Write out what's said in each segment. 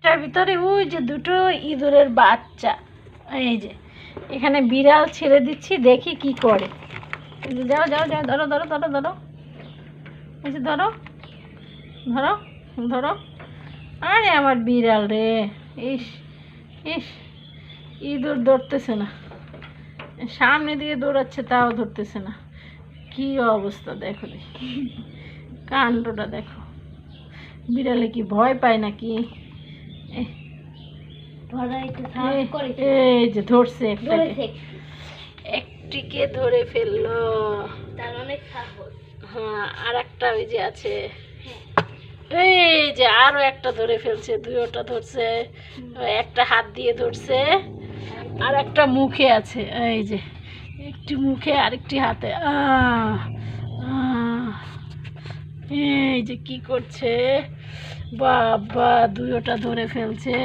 এটার ভিতরে ওই যে দুটো ইঁদুরের বাচ্চা, এই যে এখানে বিড়াল ছেড়ে দিচ্ছি, দেখি কি করে। যাও যাও যাও, ধরো ধরো ধরো ধরো, এই যে ধরো ধরো ধরো। আরে আমার বিড়াল রে, ইস ইস, ইঁদুর ধরতেছে না, সামনে দিয়ে দৌড়াচ্ছে তাও ধরতেছে না। কি অবস্থা দেখো, দেখি কাণ্ডটা দেখো। বিড়ালে কি ভয় পায় নাকি? এই যে ধরছে একটিকে ধরে ফেললো, হ্যাঁ আর একটা ওই যে আছে, এই যে আরো একটা ধরে ফেলছে, দুইটা ধরছে, একটা হাত দিয়ে ধরছে আর একটা মুখে আছে, এই যে একটি মুখে আরেকটি হাতে। এই যে কি করছে বাবা, দুইটা ধরে ফেলছে।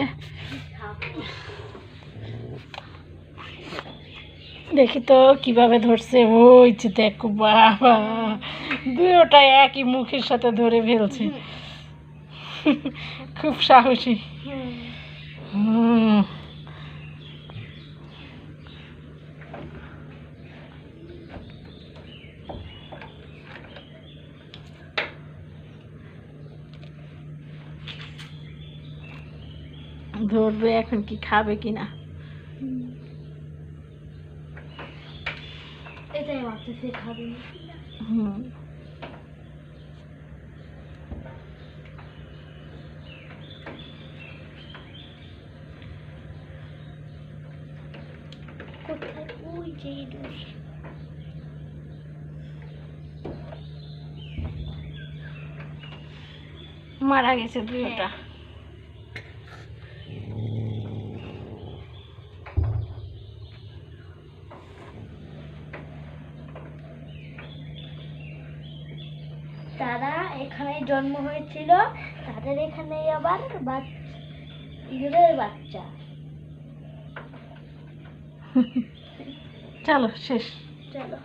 দেখি তো কিভাবে ধরছে, ওই যে দেখো বাবা, দুইটা একই মুখের সাথে ধরে ফেলছে, খুব সাহসী। ধরবে এখন, কি খাবে কিনা। এটাই ভাবতেছি খাবে। কোথায় ওই যে ইঁদুর, মারা গেছে দুইটা। তারা এখানে জন্ম হয়েছিল, তাদের এখানে আবার ইঁদুরের বাচ্চা। চলো শেষ। চলো।